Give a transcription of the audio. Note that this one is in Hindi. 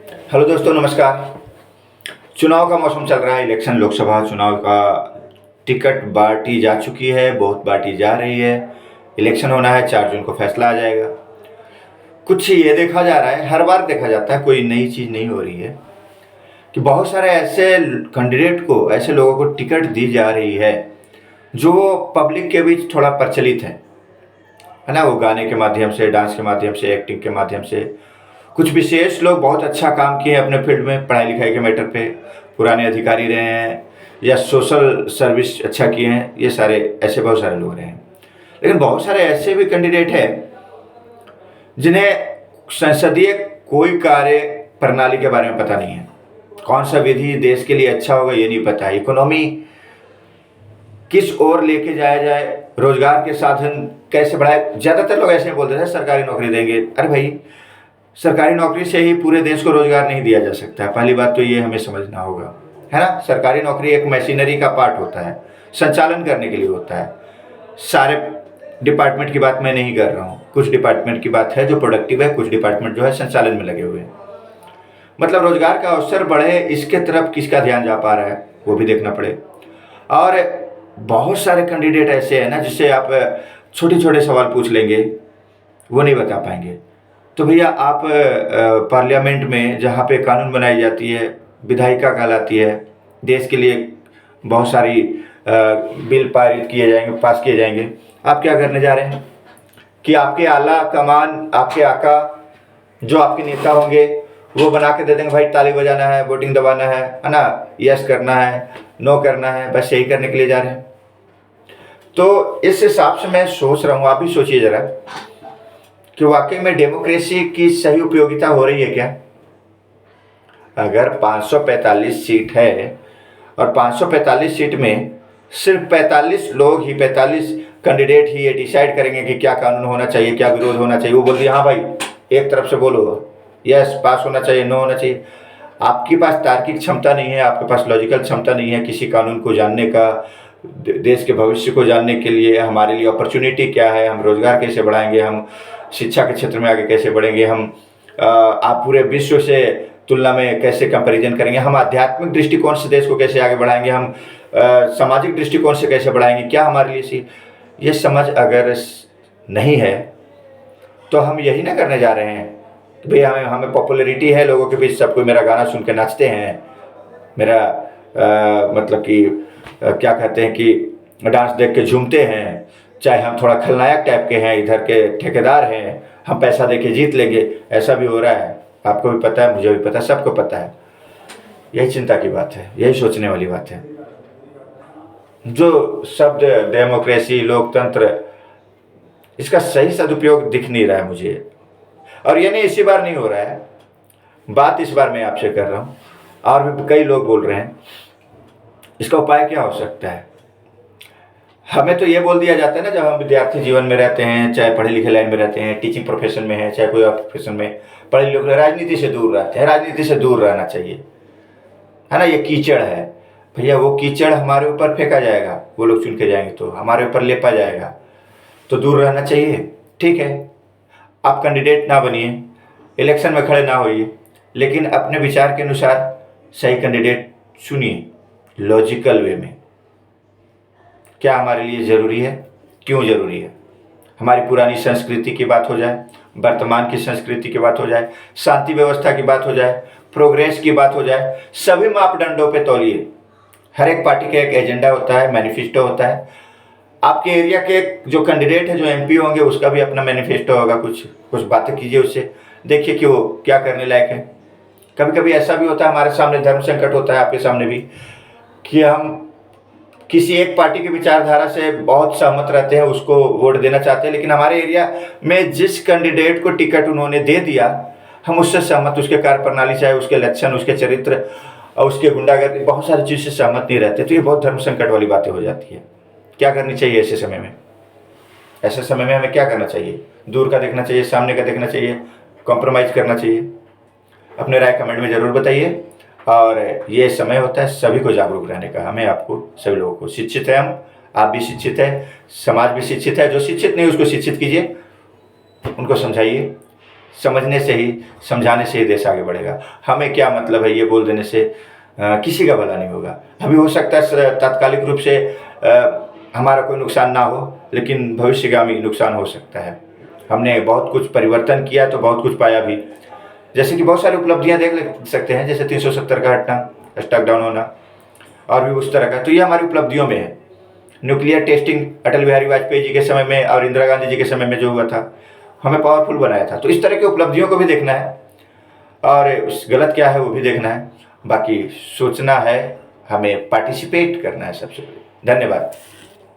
हेलो दोस्तों, नमस्कार। चुनाव का मौसम चल रहा है। इलेक्शन लोकसभा चुनाव का टिकट बांटी जा चुकी है, बहुत बांटी जा रही है। इलेक्शन होना है, 4 जून को फैसला आ जाएगा। कुछ ये देखा जा रहा है, हर बार देखा जाता है, कोई नई चीज़ नहीं हो रही है कि बहुत सारे ऐसे कैंडिडेट को, ऐसे लोगों को टिकट दी जा रही है जो पब्लिक के बीच थोड़ा प्रचलित है ना। वो गाने के माध्यम से, डांस के माध्यम से, एक्टिंग के माध्यम से। कुछ विशेष लोग बहुत अच्छा काम किए हैं अपने फील्ड में, पढ़ाई लिखाई के मैटर पे, पुराने अधिकारी रहे हैं या सोशल सर्विस अच्छा किए हैं, ये सारे ऐसे बहुत सारे लोग रहे हैं। लेकिन बहुत सारे ऐसे भी कैंडिडेट हैं जिन्हें संसदीय कोई कार्य प्रणाली के बारे में पता नहीं है। कौन सा विधि देश के लिए अच्छा होगा ये नहीं पता है। इकोनॉमी किस ओर लेके जाया जाए, रोजगार के साधन कैसे बढ़ाए। ज़्यादातर लोग ऐसे बोलते हैं सरकारी नौकरी देंगे। अरे भाई, सरकारी नौकरी से ही पूरे देश को रोजगार नहीं दिया जा सकता है। पहली बात तो ये हमें समझना होगा, है ना। सरकारी नौकरी एक मशीनरी का पार्ट होता है, संचालन करने के लिए होता है। सारे डिपार्टमेंट की बात मैं नहीं कर रहा हूँ, कुछ डिपार्टमेंट की बात है जो प्रोडक्टिव है, कुछ डिपार्टमेंट जो है संचालन में लगे हुए हैं। मतलब रोजगार का अवसर बढ़े, इसके तरफ किसका ध्यान जा पा रहा है वो भी देखना पड़े। और बहुत सारे कैंडिडेट ऐसे हैं ना जिससे आप छोटे छोटे सवाल पूछ लेंगे, वो नहीं बता पाएंगे। तो भैया आप पार्लियामेंट में जहाँ पे कानून बनाई जाती है, विधायिका कहलाती है, देश के लिए बहुत सारी बिल पारित किए जाएंगे, पास किए जाएंगे। आप क्या करने जा रहे हैं कि आपके आला कमान, आपके आका जो आपके नेता होंगे वो बना के दे देंगे, भाई ताली बजाना है, वोटिंग दबाना है ना, यस करना है, नो करना है, बस यही करने के लिए जा रहे हैं। तो इस हिसाब से मैं सोच रहा हूँ, आप भी सोचिए ज़रा कि वाकई में डेमोक्रेसी की सही उपयोगिता हो रही है क्या। अगर 545 सीट है और 545 सीट में सिर्फ 45 लोग ही, 45 कैंडिडेट ही ये डिसाइड करेंगे कि क्या कानून होना चाहिए, क्या विरोध होना चाहिए। वो बोल दिया हाँ भाई एक तरफ से बोलो यस पास होना चाहिए, नो होना चाहिए। आपके पास तार्किक क्षमता नहीं है, आपके पास लॉजिकल क्षमता नहीं है किसी कानून को जानने का, देश के भविष्य को जानने के लिए हमारे लिए अपॉर्चुनिटी क्या है, हम रोजगार कैसे बढ़ाएंगे, हम शिक्षा के क्षेत्र में आगे कैसे बढ़ेंगे, हम आप पूरे विश्व से तुलना में कैसे कंपैरिजन करेंगे, हम आध्यात्मिक दृष्टिकोण से देश को कैसे आगे बढ़ाएंगे, हम सामाजिक दृष्टिकोण से कैसे बढ़ाएंगे, क्या हमारे लिए ये समझ अगर नहीं है तो हम यही ना करने जा रहे हैं कि भाई हमें पॉपुलैरिटी है लोगों के बीच, सब कोई मेरा गाना सुन के नाचते हैं, मेरा मतलब कि क्या कहते हैं कि डांस देख के झूमते हैं, चाहे हम थोड़ा खलनायक टाइप के हैं, इधर के ठेकेदार हैं, हम पैसा दे के जीत लेंगे। ऐसा भी हो रहा है, आपको भी पता है, मुझे भी पता है, सबको पता है। यही चिंता की बात है, यही सोचने वाली बात है। जो शब्द डेमोक्रेसी, लोकतंत्र, इसका सही सदुपयोग दिख नहीं रहा है मुझे। और ये नहीं इसी बार नहीं हो रहा है, बात इस बार मैं आपसे कर रहा हूँ और भी कई लोग बोल रहे हैं। इसका उपाय क्या हो सकता है। हमें तो ये बोल दिया जाता है ना, जब हम विद्यार्थी जीवन में रहते हैं, चाहे पढ़े लिखे लाइन में रहते हैं, टीचिंग प्रोफेशन में है, चाहे कोई और प्रोफेशन में, पढ़े लिखे राजनीति से दूर रहते हैं। राजनीति से दूर रहना चाहिए, है ना। ये कीचड़ है भैया, वो कीचड़ हमारे ऊपर फेंका जाएगा, वो लोग चुन के जाएंगे तो हमारे ऊपर लेपा जाएगा, तो दूर रहना चाहिए। ठीक है, आप कैंडिडेट ना बनिए, इलेक्शन में खड़े ना होइए, लेकिन अपने विचार के अनुसार सही कैंडिडेट चुनिए, लॉजिकल वे में। क्या हमारे लिए ज़रूरी है, क्यों ज़रूरी है, हमारी पुरानी संस्कृति की बात हो जाए, वर्तमान की संस्कृति की बात हो जाए, शांति व्यवस्था की बात हो जाए, प्रोग्रेस की बात हो जाए, सभी मापदंडों पे तौलिए। हर एक पार्टी का एक एजेंडा होता है, मैनिफेस्टो होता है। आपके एरिया के जो कैंडिडेट है, जो एमपी होंगे, उसका भी अपना मैनिफेस्टो होगा। कुछ बातें कीजिए उससे, देखिए कि वो क्या करने लायक है। कभी कभी ऐसा भी होता है, हमारे सामने धर्म संकट होता है, आपके सामने भी, कि हम किसी एक पार्टी की विचारधारा से बहुत सहमत रहते हैं, उसको वोट देना चाहते हैं, लेकिन हमारे एरिया में जिस कैंडिडेट को टिकट उन्होंने दे दिया, हम उससे सहमत, उसके कार्य प्रणाली, चाहे उसके लक्षण, उसके चरित्र और उसके गुंडागर्दी, बहुत सारी चीज़ से सहमत नहीं रहते। तो ये बहुत धर्म संकट वाली बातें हो जाती है। क्या करनी चाहिए ऐसे समय में। ऐसे समय में हमें क्या करना चाहिए, दूर का देखना चाहिए, सामने का देखना चाहिए, कॉम्प्रोमाइज़ करना चाहिए। अपने राय कमेंट में ज़रूर बताइए। और ये समय होता है सभी को जागरूक रहने का, हमें, आपको, सभी लोगों को। शिक्षित है हम, आप भी शिक्षित है, समाज भी शिक्षित है। जो शिक्षित नहीं उसको शिक्षित कीजिए, उनको समझाइए समझने से ही, समझाने से ही देश आगे बढ़ेगा। हमें क्या मतलब है ये बोल देने से किसी का भला नहीं होगा। अभी हो सकता है तात्कालिक रूप से हमारा कोई नुकसान ना हो, लेकिन भविष्यगामी नुकसान हो सकता है। हमने बहुत कुछ परिवर्तन किया तो बहुत कुछ पाया भी, जैसे कि बहुत सारी उपलब्धियां सकते हैं, जैसे 370 का हटना, स्टॉक डाउन होना और भी उस तरह का। तो ये हमारी उपलब्धियों में है। न्यूक्लियर टेस्टिंग अटल बिहारी वाजपेयी जी के समय में और इंदिरा गांधी जी के समय में जो हुआ था, हमें पावरफुल बनाया था। तो इस तरह की उपलब्धियों को भी देखना है और उस गलत क्या है वो भी देखना है। बाकी सोचना है, हमें पार्टिसिपेट करना है सबसे पहले। धन्यवाद।